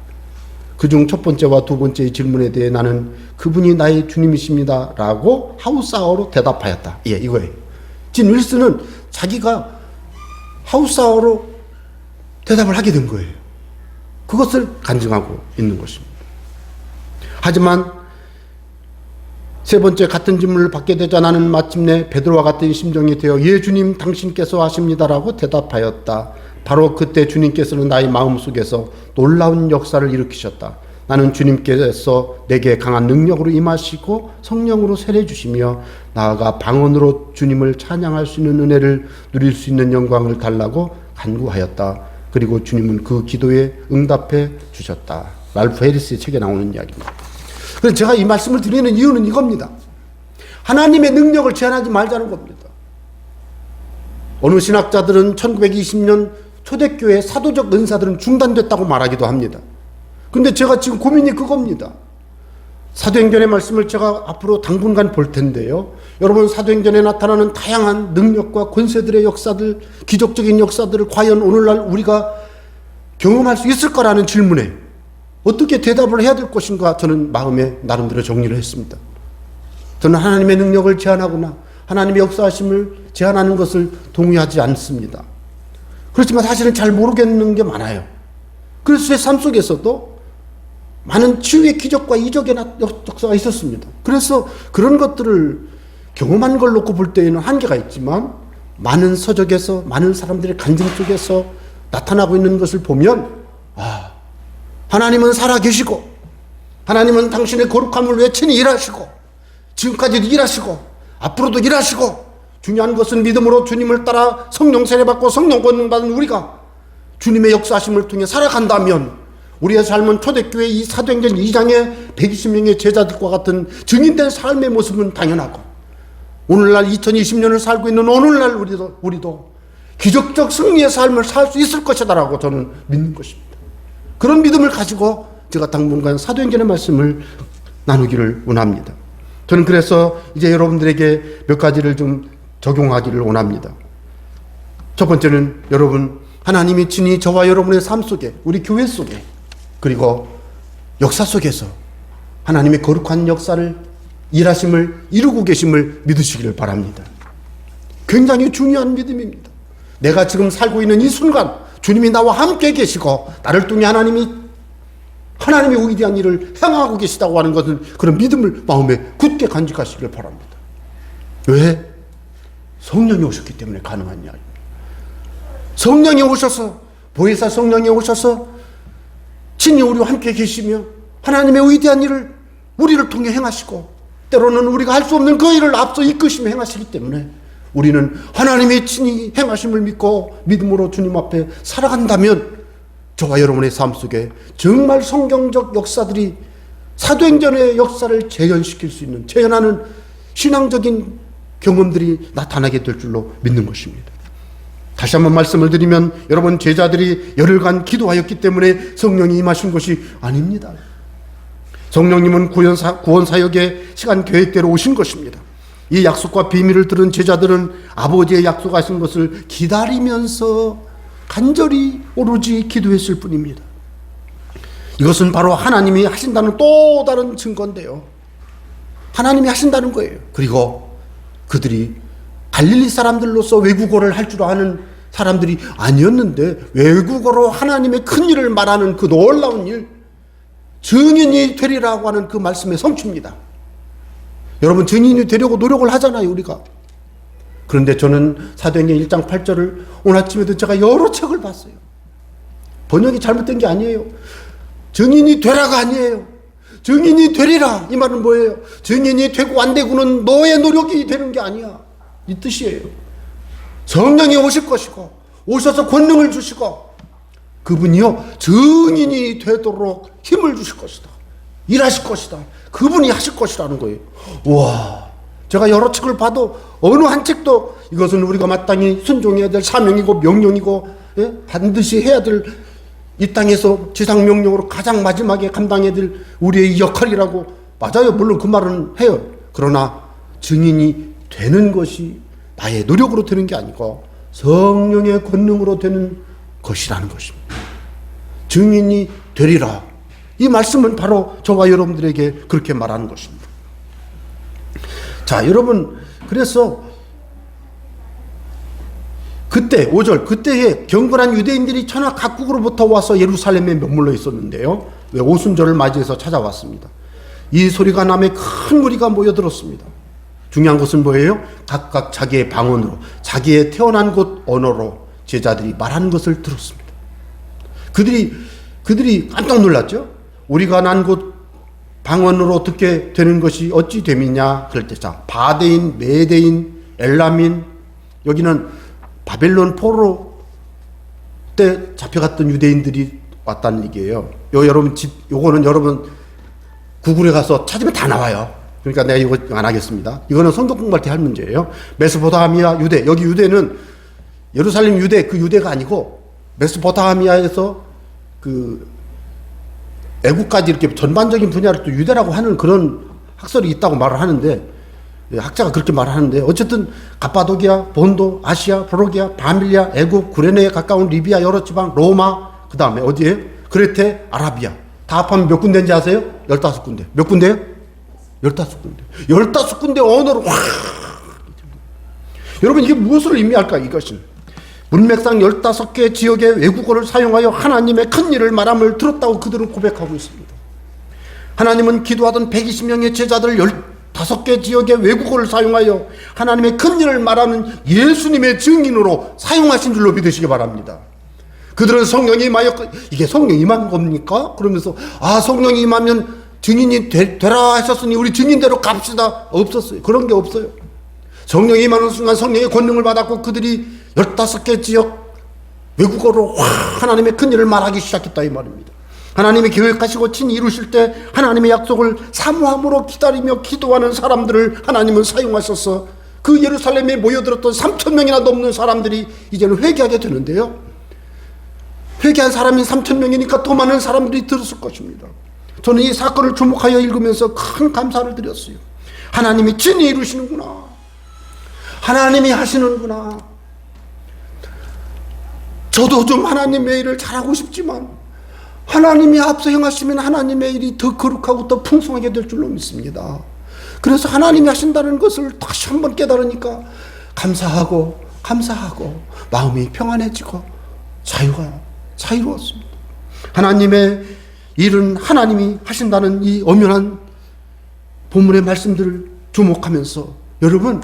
그중 첫 번째와 두 번째의 질문에 대해 나는 그분이 나의 주님이십니다. 라고 하우사어로 대답하였다. 예, 이거예요. 진 윌슨은 자기가 하우사어로 대답을 하게 된 거예요. 그것을 간증하고 있는 것입니다. 하지만 세 번째 같은 질문을 받게 되자 나는 마침내 베드로와 같은 심정이 되어 예 주님 당신께서 하십니다라고 대답하였다. 바로 그때 주님께서는 나의 마음속에서 놀라운 역사를 일으키셨다. 나는 주님께서 내게 강한 능력으로 임하시고 성령으로 세례 주시며 나아가 방언으로 주님을 찬양할 수 있는 은혜를 누릴 수 있는 영광을 달라고 간구하였다. 그리고 주님은 그 기도에 응답해 주셨다. 랄프 해리스의 책에 나오는 이야기입니다. 그래서 제가 이 말씀을 드리는 이유는 이겁니다. 하나님의 능력을 제한하지 말자는 겁니다. 어느 신학자들은 1920년 초대교회 사도적 은사들은 중단됐다고 말하기도 합니다. 근데 제가 지금 고민이 그겁니다. 사도행전의 말씀을 제가 앞으로 당분간 볼 텐데요. 여러분 사도행전에 나타나는 다양한 능력과 권세들의 역사들, 기적적인 역사들을 과연 오늘날 우리가 경험할 수 있을 거라는 질문에 어떻게 대답을 해야 될 것인가 저는 마음에 나름대로 정리를 했습니다. 저는 하나님의 능력을 제한하거나 하나님의 역사하심을 제한하는 것을 동의하지 않습니다. 그렇지만 사실은 잘 모르겠는 게 많아요. 그래서 제 삶 속에서도 많은 치유의 기적과 이적의 역사가 있었습니다. 그래서 그런 것들을 경험한 걸 놓고 볼 때에는 한계가 있지만 많은 서적에서 많은 사람들의 간증 속에서 나타나고 있는 것을 보면 하나님은 살아계시고 하나님은 당신의 거룩함을 외치니 일하시고 지금까지도 일하시고 앞으로도 일하시고 중요한 것은 믿음으로 주님을 따라 성령 세례받고 성령 권능 받은 우리가 주님의 역사하심을 통해 살아간다면 우리의 삶은 초대교회 이 사도행전 2장의 120명의 제자들과 같은 증인된 삶의 모습은 당연하고, 오늘날 2020년을 살고 있는 오늘날 우리도 기적적 승리의 삶을 살 수 있을 것이다라고 저는 믿는 것입니다. 그런 믿음을 가지고 제가 당분간 사도행전의 말씀을 나누기를 원합니다. 저는 그래서 이제 여러분들에게 몇 가지를 좀 적용하기를 원합니다. 첫 번째는, 여러분, 하나님이 친히 저와 여러분의 삶 속에, 우리 교회 속에, 그리고 역사 속에서 하나님의 거룩한 역사를, 일하심을 이루고 계심을 믿으시기를 바랍니다. 굉장히 중요한 믿음입니다. 내가 지금 살고 있는 이 순간 주님이 나와 함께 계시고 나를 통해 하나님의 위대한 일을 행하고 계시다고 하는 것은, 그런 믿음을 마음에 굳게 간직하시길 바랍니다. 왜? 성령이 오셨기 때문에 가능한 이야기입니다. 성령이 오셔서, 보혜사 성령이 오셔서 친히 우리와 함께 계시며 하나님의 위대한 일을 우리를 통해 행하시고, 때로는 우리가 할 수 없는 그 일을 앞서 이끄시며 행하시기 때문에 우리는 하나님의 친히 행하심을 믿고 믿음으로 주님 앞에 살아간다면 저와 여러분의 삶 속에 정말 성경적 역사들이, 사도행전의 역사를 재현시킬 수 있는, 재현하는 신앙적인 경험들이 나타나게 될 줄로 믿는 것입니다. 다시 한번 말씀을 드리면, 여러분, 제자들이 열흘간 기도하였기 때문에 성령이 임하신 것이 아닙니다. 성령님은 구원 사역의 시간 계획대로 오신 것입니다. 이 약속과 비밀을 들은 제자들은 아버지의 약속하신 것을 기다리면서 간절히 오로지 기도했을 뿐입니다. 이것은 바로 하나님이 하신다는 또 다른 증거인데요. 하나님이 하신다는 거예요. 그리고 그들이 갈릴리 사람들로서 외국어를 할 줄 아는 사람들이 아니었는데, 외국어로 하나님의 큰 일을 말하는 그 놀라운 일, 증인이 되리라고 하는 그 말씀의 성취입니다. 여러분, 증인이 되려고 노력을 하잖아요, 우리가. 그런데 저는 사도행전 1장 8절을 오늘 아침에도 제가 여러 책을 봤어요. 번역이 잘못된 게 아니에요. 증인이 되라가 아니에요. 증인이 되리라. 이 말은 뭐예요? 증인이 되고 안 되고는 너의 노력이 되는 게 아니야. 이 뜻이에요. 성령이 오실 것이고, 오셔서 권능을 주시고, 그분이요 증인이 되도록 힘을 주실 것이다. 일하실 것이다. 그분이 하실 것이라는 거예요. 와, 제가 여러 책을 봐도 어느 한 책도 이것은 우리가 마땅히 순종해야 될 사명이고 명령이고, 예? 반드시 해야 될, 이 땅에서 지상 명령으로 가장 마지막에 감당해야 될 우리의 역할이라고, 맞아요. 물론 그 말은 해요. 그러나 증인이 되는 것이 나의 노력으로 되는 게 아니고 성령의 권능으로 되는 것이라는 것입니다. 증인이 되리라. 이 말씀은 바로 저와 여러분들에게 그렇게 말하는 것입니다. 자, 여러분, 그래서 그때 5절, 그때에 경건한 유대인들이 천하 각국으로부터 와서 예루살렘에 머물러 있었는데요, 왜 오순절을 맞이해서 찾아왔습니다. 이 소리가 남에 큰 무리가 모여들었습니다. 중요한 것은 뭐예요? 각각 자기의 방언으로, 자기의 태어난 곳 언어로 제자들이 말하는 것을 들었습니다. 그들이 깜짝 놀랐죠. 우리가 난 곳 방언으로 듣게 되는 것이 어찌 됨이냐. 그럴 때, 자, 바데인, 메데인, 엘라민, 여기는 바벨론 포로 때 잡혀갔던 유대인들이 왔다는 얘기예요. 요거는 여러분 구글에 가서 찾으면 다 나와요. 그러니까 내가 이거 안 하겠습니다. 이거는 성경 공부할 때 할 문제예요. 메소포타미아 유대, 여기 유대는 예루살렘 유대, 그 유대가 아니고 메소포타미아에서 그 애국까지 이렇게 전반적인 분야를 또 유대라고 하는 그런 학설이 있다고 말을 하는데, 학자가 그렇게 말을 하는데, 어쨌든 가파도기아, 본도, 아시아, 프로기아, 바밀리아, 애국, 구레네에 가까운 리비아 여러 지방, 로마, 그 다음에 어디에? 크레테, 아라비아. 다 합하면 몇 군데인지 아세요? 15군데. 몇 군데요? 15군데. 15군데 언어로 확. 여러분, 이게 무엇을 의미할까, 이것은? 문맥상 15개 지역의 외국어를 사용하여 하나님의 큰 일을 말함을 들었다고 그들은 고백하고 있습니다. 하나님은 기도하던 120명의 제자들 15개 지역의 외국어를 사용하여 하나님의 큰 일을 말하는 예수님의 증인으로 사용하신 줄로 믿으시기 바랍니다. 그들은 성령이 임하여, 이게 성령이 임한 겁니까? 그러면서, 아, 성령이 임하면 증인이 되라 하셨으니 우리 증인대로 갑시다. 없었어요. 그런 게 없어요. 성령이 임하는 순간 성령의 권능을 받았고, 그들이 15개 지역 외국어로 확 하나님의 큰일을 말하기 시작했다 이 말입니다. 하나님이 계획하시고 친히 이루실 때 하나님의 약속을 사모함으로 기다리며 기도하는 사람들을 하나님은 사용하셔서 그 예루살렘에 모여들었던 3,000명이나 넘는 사람들이 이제는 회개하게 되는데요. 회개한 사람이 3,000명이니까 더 많은 사람들이 들었을 것입니다. 저는 이 사건을 주목하여 읽으면서 큰 감사를 드렸어요. 하나님이 친히 이루시는구나. 하나님이 하시는구나. 저도 좀 하나님의 일을 잘하고 싶지만 하나님이 앞서 행하시면 하나님의 일이 더 거룩하고 더 풍성하게 될 줄로 믿습니다. 그래서 하나님이 하신다는 것을 다시 한번 깨달으니까 감사하고 마음이 평안해지고 자유로웠습니다. 하나님의 일은 하나님이 하신다는 이 엄연한 본문의 말씀들을 주목하면서 여러분,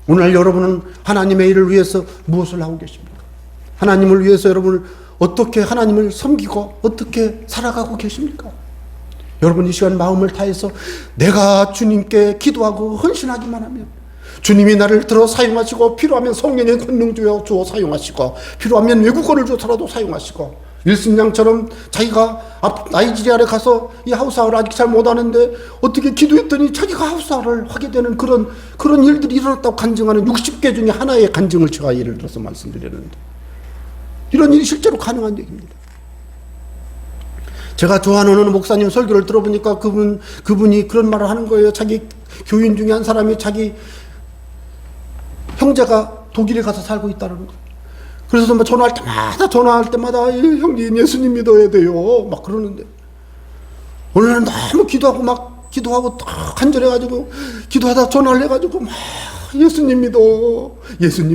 오늘 여러분은 하나님의 일을 위해서 무엇을 하고 계십니까? 하나님을 위해서 여러분을 어떻게 하나님을 섬기고 어떻게 살아가고 계십니까? 여러분 이 시간 마음을 다해서 내가 주님께 기도하고 헌신하기만 하면 주님이 나를 들어 사용하시고 필요하면 성령의 권능 주어 사용하시고 필요하면 외국어를 줘서라도 사용하시고 일순양처럼 자기가 나이지리아에 가서 이 하우스아를 아직 잘 못하는데 어떻게 기도했더니 자기가 하우스아를 하게 되는 그런 일들이 일어났다고 간증하는 60개 중에 하나의 간증을 제가 예를 들어서 말씀드렸는데 이런 일이 실제로 가능한 얘기입니다. 제가 좋아하는 어느 목사님 설교를 들어보니까 그분이 그런 말을 하는 거예요. 자기 교인 중에 한 사람이 자기 형제가 독일에 가서 살고 있다는 거예요. 그래서 뭐 전화할 때마다 형님 예수님 믿어야 돼요. 막 그러는데 어느 날 너무 기도하고 딱 간절해가지고 기도하다 전화를 해가지고 막 예수님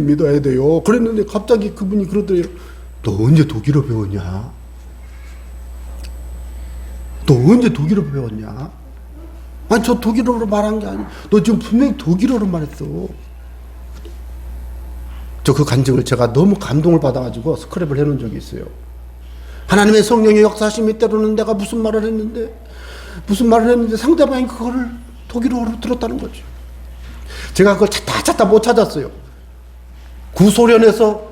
믿어야 돼요. 그랬는데 갑자기 그분이 그러더래요. 너 언제 독일어 배웠냐? 너 언제 독일어 배웠냐? 아니 저 독일어로 말한 게 아니야. 너 지금 분명히 독일어로 말했어. 저 그 간증을 제가 너무 감동을 받아가지고 스크랩을 해놓은 적이 있어요. 하나님의 성령의 역사하심이 때로는 내가 무슨 말을 했는데 상대방이 그거를 독일어로 들었다는 거죠. 제가 그걸 찾다 못 찾았어요. 구소련에서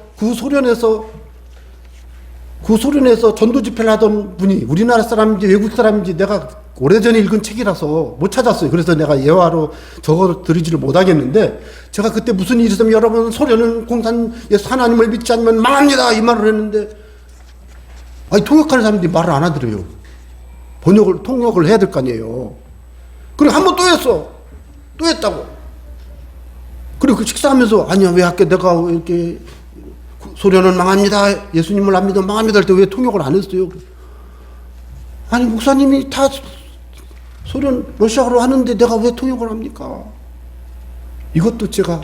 전도 집회를 하던 분이 우리나라 사람인지 외국 사람인지 내가 오래전에 읽은 책이라서 못 찾았어요. 그래서 내가 예화로 적어 드리지를 못하겠는데 제가 그때 무슨 일이 있으면 여러분 소련은 공산에서 하나님을 믿지 않으면 망합니다 이 말을 했는데 아니 통역하는 사람들이 말을 안 하더래요. 통역을 해야 될 거 아니에요. 그리고 한 번 또 했다고. 그리고 그 식사하면서 아니야 왜 아까 내가 이렇게 소련은 망합니다 예수님을 안 믿어 망합니다 할 때 왜 통역을 안 했어요? 아니 목사님이 다 러시아어로 하는데 내가 왜 통역을 합니까? 이것도 제가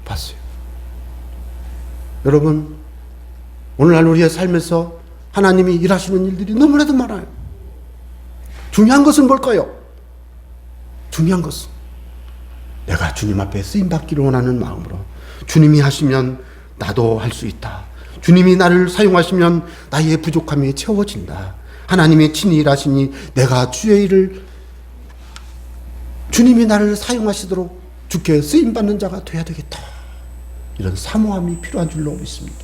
봤어요. 여러분 오늘날 우리의 삶에서 하나님이 일하시는 일들이 너무나도 많아요. 중요한 것은 뭘까요? 중요한 것은 내가 주님 앞에 쓰임받기를 원하는 마음으로 주님이 하시면 나도 할 수 있다. 주님이 나를 사용하시면 나의 부족함이 채워진다. 하나님이 친히 일하시니 내가 주의 일을 주님이 나를 사용하시도록 주께 쓰임받는 자가 돼야 되겠다. 이런 사모함이 필요한 줄로 믿습니다.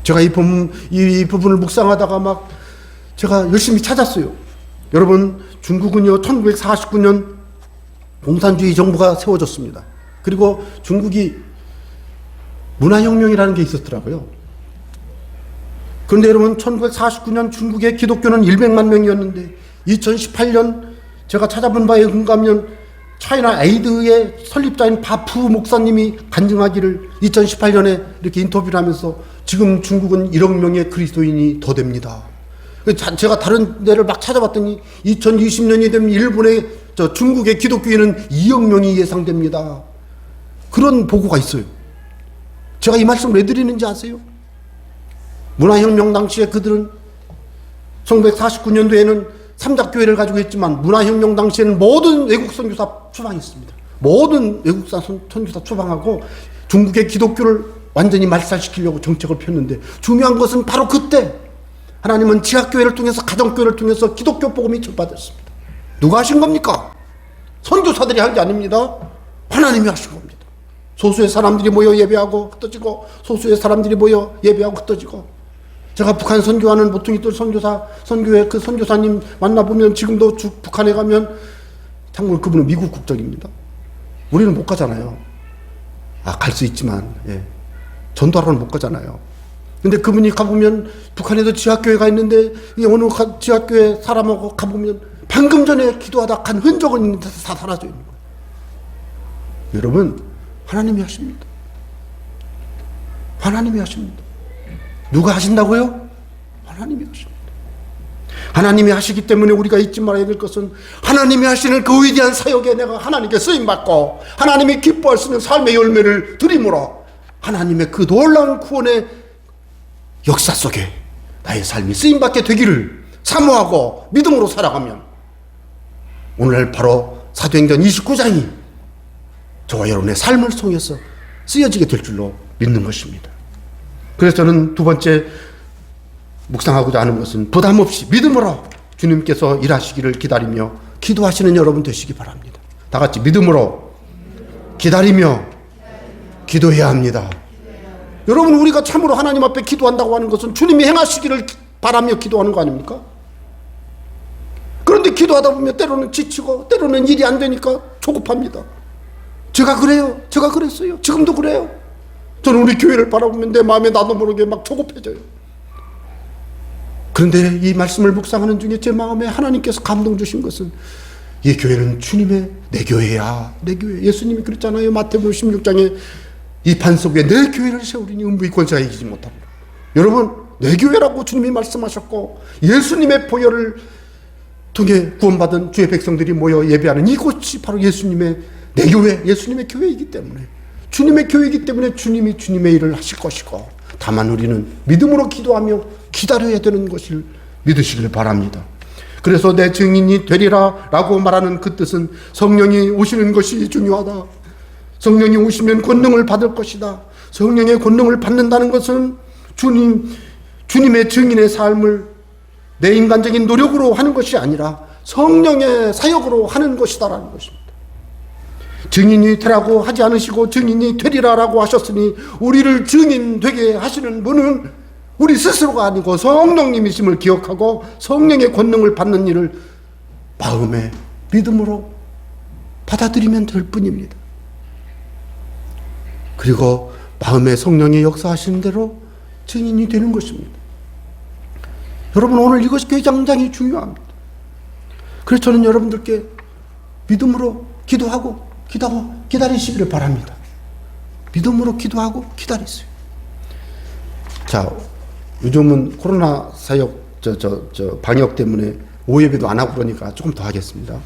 제가 이 부분을 묵상하다가 막 제가 열심히 찾았어요. 여러분 중국은요 1949년 공산주의 정부가 세워졌습니다. 그리고 중국이 문화혁명이라는 게 있었더라고요. 그런데 여러분 1949년 중국의 기독교는 100만 명이었는데 2018년 제가 찾아본 바에 의하면 차이나 에이드의 설립자인 바프 목사님이 간증하기를 2018년에 이렇게 인터뷰를 하면서 지금 중국은 1억 명의 그리스도인이 더 됩니다. 제가 다른 데를 막 찾아봤더니 2020년이 되면 일본의 중국의 기독교인은 2억 명이 예상됩니다. 그런 보고가 있어요. 제가 이 말씀을 왜 드리는지 아세요? 문화혁명 당시에 그들은 1949년도에는 삼작교회를 가지고 있지만 문화혁명 당시에는 모든 외국 선교사 추방했습니다. 모든 외국 선교사 추방하고 중국의 기독교를 완전히 말살시키려고 정책을 폈는데 중요한 것은 바로 그때 하나님은 지하교회를 통해서 가정교회를 통해서 기독교 복음이 전파됐습니다. 누가 하신 겁니까? 선교사들이 한 게 아닙니다. 하나님이 하신 겁니다. 소수의 사람들이 모여 예배하고 흩어지고, 소수의 사람들이 모여 예배하고 흩어지고. 제가 북한 선교하는 모퉁이돌 선교회 그 선교사님 만나보면 지금도 북한에 가면, 참고로 그분은 미국 국적입니다. 우리는 못 가잖아요. 갈 수 있지만, 예. 전도하러는 못 가잖아요. 근데 그분이 가보면 북한에도 지하교회가 있는데, 이 어느 지하교회 사람하고 가보면 방금 전에 기도하다 간 흔적은 있는데 다 사라져 있는 거예요. 여러분, 하나님이 하십니다. 하나님이 하십니다. 누가 하신다고요? 하나님이 하십니다. 하나님이 하시기 때문에 우리가 잊지 말아야 될 것은, 하나님이 하시는 그 위대한 사역에 내가 하나님께 쓰임받고 하나님이 기뻐할 수 있는 삶의 열매를 드림으로 하나님의 그 놀라운 구원의 역사 속에 나의 삶이 쓰임받게 되기를 사모하고 믿음으로 살아가면, 오늘 바로 사도행전 29장이 저와 여러분의 삶을 통해서 쓰여지게 될 줄로 믿는 것입니다. 그래서 저는 두 번째 묵상하고자 하는 것은, 부담 없이 믿음으로 주님께서 일하시기를 기다리며 기도하시는 여러분 되시기 바랍니다. 다 같이 믿음으로 기다리며 기도해야 합니다. 여러분, 우리가 참으로 하나님 앞에 기도한다고 하는 것은 주님이 행하시기를 바라며 기도하는 거 아닙니까? 그런데 기도하다 보면 때로는 지치고 때로는 일이 안 되니까 조급합니다. 제가 그래요. 제가 그랬어요. 지금도 그래요. 저는 우리 교회를 바라보면 내 마음에 나도 모르게 막 조급해져요. 그런데 이 말씀을 묵상하는 중에 제 마음에 하나님께서 감동 주신 것은, 이 교회는 주님의 내 교회야. 내 교회. 예수님이 그랬잖아요. 마태복음 16장에 이 반석 위에 내 교회를 세우리니 음부의 권세가 이기지 못합니다. 여러분, 내 교회라고 주님이 말씀하셨고, 예수님의 보혈을 통해 구원받은 주의 백성들이 모여 예배하는 이곳이 바로 예수님의 내 교회, 예수님의 교회이기 때문에, 주님의 교회이기 때문에 주님이 주님의 일을 하실 것이고, 다만 우리는 믿음으로 기도하며 기다려야 되는 것을 믿으시길 바랍니다. 그래서 내 증인이 되리라 라고 말하는 그 뜻은, 성령이 오시는 것이 중요하다. 성령이 오시면 권능을 받을 것이다. 성령의 권능을 받는다는 것은 주님의 증인의 삶을 내 인간적인 노력으로 하는 것이 아니라 성령의 사역으로 하는 것이다라는 것입니다. 증인이 되라고 하지 않으시고 증인이 되리라라고 하셨으니, 우리를 증인 되게 하시는 분은 우리 스스로가 아니고 성령님이심을 기억하고 성령의 권능을 받는 일을 마음의 믿음으로 받아들이면 될 뿐입니다. 그리고 마음의 성령의 역사하시는 대로 증인이 되는 것입니다. 여러분, 오늘 이것이 굉장히 중요합니다. 그래서 저는 여러분들께 믿음으로 기도하고 기다리시기를 바랍니다. 믿음으로 기도하고 기다리세요. 자, 요즘은 코로나 사역, 방역 때문에 오예배도 안 하고 그러니까 조금 더 하겠습니다.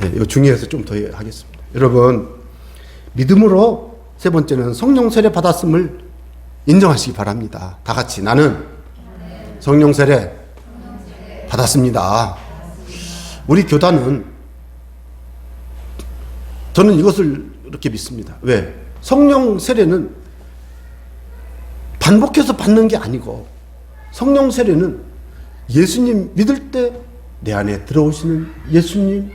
네, 요 중요해서 좀 더 하겠습니다. 여러분, 믿음으로 세 번째는 성령 세례 받았음을 인정하시기 바랍니다. 다 같이, 나는 성령 세례 받았습니다. 우리 교단은, 저는 이것을 이렇게 믿습니다. 왜? 성령 세례는 반복해서 받는 게 아니고, 성령 세례는 예수님 믿을 때 내 안에 들어오시는 예수님,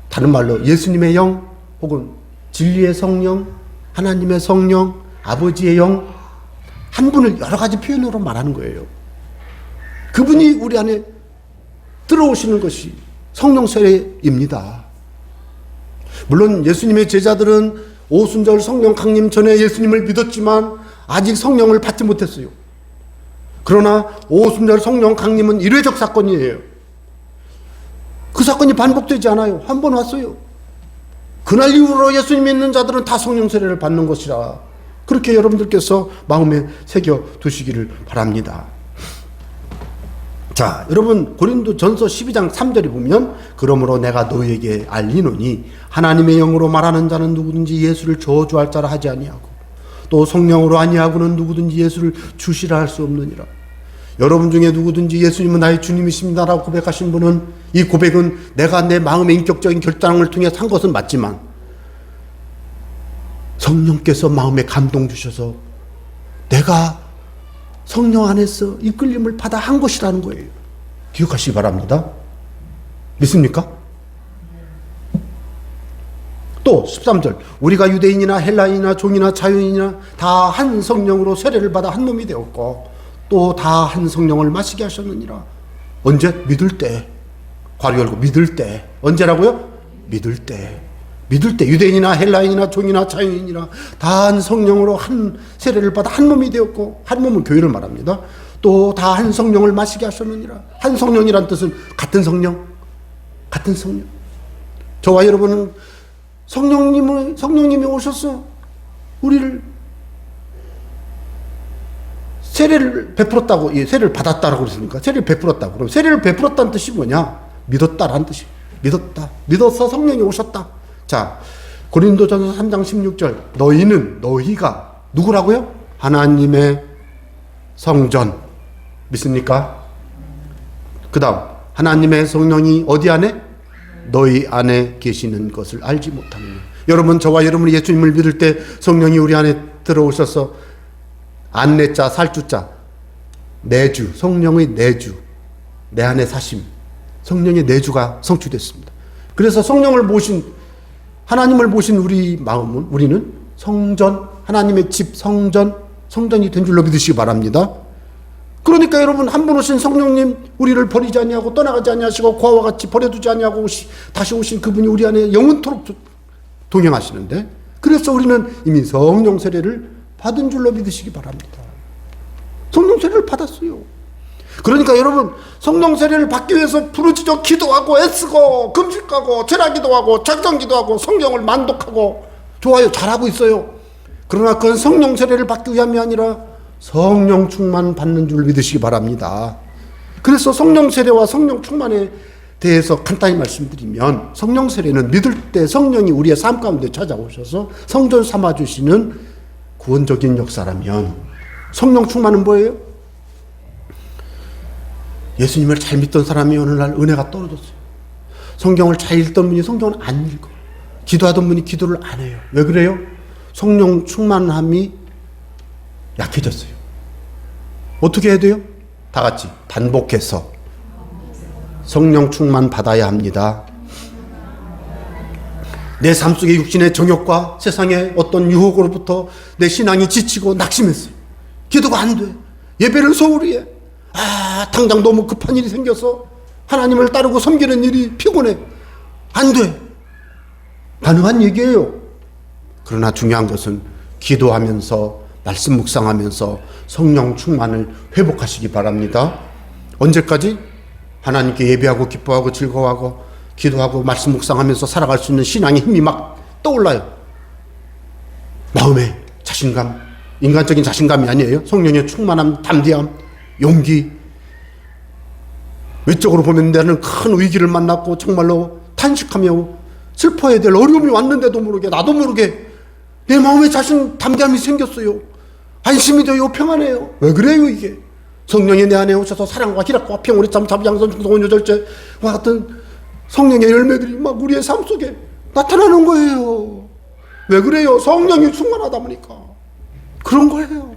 다른 말로 예수님의 영, 혹은 진리의 성령, 하나님의 성령, 아버지의 영, 한 분을 여러 가지 표현으로 말하는 거예요. 그분이 우리 안에 들어오시는 것이 성령 세례입니다. 물론 예수님의 제자들은 오순절 성령 강림 전에 예수님을 믿었지만 아직 성령을 받지 못했어요. 그러나 오순절 성령 강림은 일회적 사건이에요. 그 사건이 반복되지 않아요. 한 번 왔어요. 그날 이후로 예수님 믿는 자들은 다 성령 세례를 받는 것이라, 그렇게 여러분들께서 마음에 새겨 두시기를 바랍니다. 자, 여러분, 고린도전서 12장 3절에 보면, 그러므로 내가 너희에게 알리노니 하나님의 영으로 말하는 자는 누구든지 예수를 저주할 자라 하지 아니하고, 또 성령으로 아니하고는 누구든지 예수를 주시라 할 수 없느니라. 여러분 중에 누구든지 예수님은 나의 주님이십니다라고 고백하신 분은, 이 고백은 내가 내 마음의 인격적인 결단을 통해 한 것은 맞지만, 성령께서 마음에 감동 주셔서 내가 성령 안에서 이끌림을 받아 한 것이라는 거예요. 기억하시기 바랍니다. 믿습니까? 또 13절 우리가 유대인이나 헬라인이나 종이나 자유인이나 다 한 성령으로 세례를 받아 한 몸이 되었고 또 다 한 성령을 마시게 하셨느니라. 언제? 믿을 때. 괄호 열고 믿을 때. 언제라고요? 믿을 때. 믿을 때 유대인이나 헬라인이나 종이나 자유인이나 다 한 성령으로 한 세례를 받아 한 몸이 되었고, 한 몸은 교회를 말합니다. 또 다 한 성령을 마시게 하셨느니라. 한 성령이란 뜻은 같은 성령, 같은 성령. 저와 여러분은 성령님이 오셔서 우리를 세례를 베풀었다고, 세례를 받았다라고 그랬으니까 세례를 베풀었다고. 그럼 세례를 베풀었다는 뜻이 뭐냐? 믿었다라는 뜻이. 믿었다. 믿어서 성령이 오셨다. 자, 고린도전서 3장 16절 너희가 누구라고요? 하나님의 성전. 믿습니까? 그 다음 하나님의 성령이 어디 안에? 너희 안에 계시는 것을 알지 못하느냐. 여러분, 저와 여러분이 예수님을 믿을 때 성령이 우리 안에 들어오셔서 안내자, 살주자, 내주, 성령의 내주, 내 안에 사심, 성령의 내주가 성취됐습니다. 그래서 성령을 모신, 하나님을 모신 우리 마음은, 우리는 성전, 하나님의 집, 성전이 된 줄로 믿으시기 바랍니다. 그러니까 여러분, 한 분 오신 성령님, 우리를 버리지 아니하고 떠나가지 아니하시고 고아와 같이 버려두지 아니하고 다시 오신 그분이 우리 안에 영원토록 동행하시는데, 그래서 우리는 이미 성령 세례를 받은 줄로 믿으시기 바랍니다. 성령 세례를 받았어요. 그러니까 여러분, 성령 세례를 받기 위해서 부르짖어 기도하고 애쓰고 금식하고 절하기도하고 작정기도하고 성경을 만독하고 좋아요, 잘하고 있어요. 그러나 그건 성령 세례를 받기 위함이 아니라 성령 충만 받는 줄 믿으시기 바랍니다. 그래서 성령 세례와 성령 충만에 대해서 간단히 말씀드리면, 성령 세례는 믿을 때 성령이 우리의 삶 가운데 찾아오셔서 성전 삼아주시는 구원적인 역사라면, 성령 충만은 뭐예요? 예수님을 잘 믿던 사람이 어느 날 은혜가 떨어졌어요. 성경을 잘 읽던 분이 성경을 안 읽어. 기도하던 분이 기도를 안 해요. 왜 그래요? 성령 충만함이 약해졌어요. 어떻게 해야 돼요? 다 같이 반복해서 성령 충만 받아야 합니다. 내 삶 속의 육신의 정욕과 세상의 어떤 유혹으로부터 내 신앙이 지치고 낙심했어요. 기도가 안 돼. 예배를 소홀히 해. 당장 너무 급한 일이 생겨서 하나님을 따르고 섬기는 일이 피곤해. 안 돼. 가능한 얘기예요. 그러나 중요한 것은 기도하면서, 말씀 묵상하면서 성령 충만을 회복하시기 바랍니다. 언제까지? 하나님께 예배하고 기뻐하고 즐거워하고 기도하고 말씀 묵상하면서 살아갈 수 있는 신앙의 힘이 막 떠올라요. 마음에 자신감, 인간적인 자신감이 아니에요. 성령의 충만함, 담대함, 용기. 외적으로 보면 나는 큰 위기를 만났고 정말로 탄식하며 슬퍼해야 될 어려움이 왔는데도 모르게, 나도 모르게 내 마음에 담대함이 생겼어요. 안심이 돼요. 평안해요. 왜 그래요 이게? 성령이 내 안에 오셔서 사랑과 희락과 평온의 참, 자비양선, 충성은, 유절제와 같은 성령의 열매들이 막 우리의 삶 속에 나타나는 거예요. 왜 그래요? 성령이 충만하다 보니까 그런 거예요.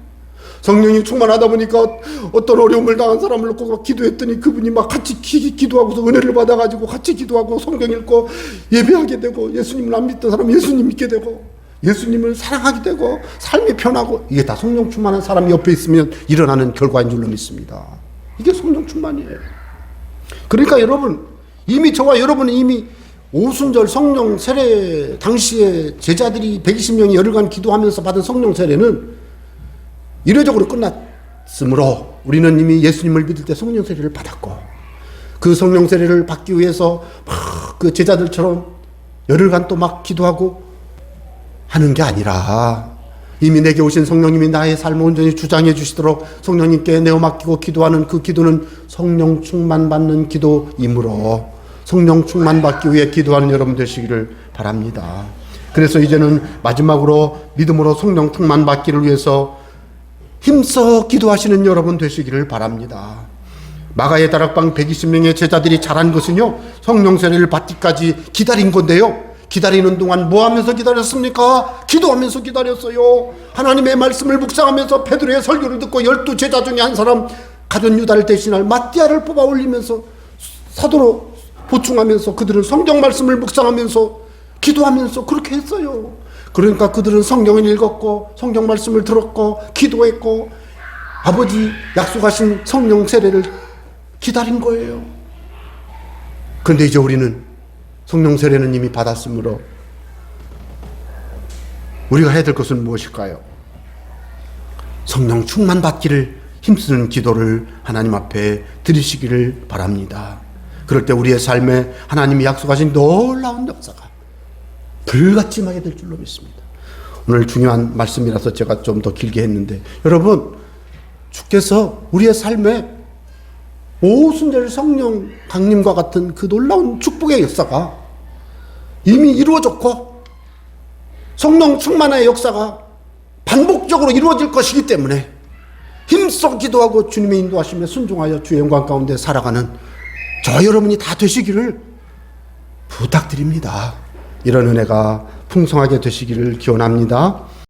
성령이 충만하다 보니까 어떤 어려움을 당한 사람을 놓고 기도했더니 그분이 막 같이 기도하고서 은혜를 받아가지고 같이 기도하고 성경 읽고 예배하게 되고, 예수님을 안 믿던 사람 예수님 믿게 되고, 예수님을 사랑하게 되고 삶이 편하고, 이게 다 성령 충만한 사람이 옆에 있으면 일어나는 결과인 줄로 믿습니다. 이게 성령 충만이에요. 그러니까 여러분, 이미 저와 여러분은 이미 오순절 성령 세례 당시에 제자들이 120명이 열흘간 기도하면서 받은 성령 세례는 이례적으로 끝났으므로 우리는 이미 예수님을 믿을 때 성령 세례를 받았고, 그 성령 세례를 받기 위해서 막 그 제자들처럼 열흘간 또 막 기도하고 하는 게 아니라, 이미 내게 오신 성령님이 나의 삶을 온전히 주장해 주시도록 성령님께 내어 맡기고 기도하는 그 기도는 성령 충만 받는 기도이므로 성령 충만 받기 위해 기도하는 여러분 되시기를 바랍니다. 그래서 이제는 마지막으로 믿음으로 성령 충만 받기를 위해서 힘써 기도하시는 여러분 되시기를 바랍니다. 마가의 다락방 120명의 제자들이 잘한 것은요, 성령 세례를 받기까지 기다린 건데요, 기다리는 동안 뭐 하면서 기다렸습니까? 기도하면서 기다렸어요. 하나님의 말씀을 묵상하면서 베드로의 설교를 듣고 12 제자 중에 한 사람 가룟 유다를 대신할 마띠아를 뽑아 올리면서 사도로 보충하면서 그들은 성경 말씀을 묵상하면서 기도하면서 그렇게 했어요. 그러니까 그들은 성경을 읽었고 성경 말씀을 들었고 기도했고 아버지 약속하신 성령 세례를 기다린 거예요. 그런데 이제 우리는 성령 세례는 이미 받았으므로 우리가 해야 될 것은 무엇일까요? 성령 충만 받기를 힘쓰는 기도를 하나님 앞에 드리시기를 바랍니다. 그럴 때 우리의 삶에 하나님이 약속하신 놀라운 역사가 불같이 임하게 될 줄로 믿습니다. 오늘 중요한 말씀이라서 제가 좀 더 길게 했는데, 여러분, 주께서 우리의 삶에 오순절 성령 강림과 같은 그 놀라운 축복의 역사가 이미 이루어졌고 성령 충만의 역사가 반복적으로 이루어질 것이기 때문에 힘써 기도하고 주님의 인도하심에 순종하여 주의 영광 가운데 살아가는 저 여러분이 다 되시기를 부탁드립니다. 이런 은혜가 풍성하게 되시기를 기원합니다.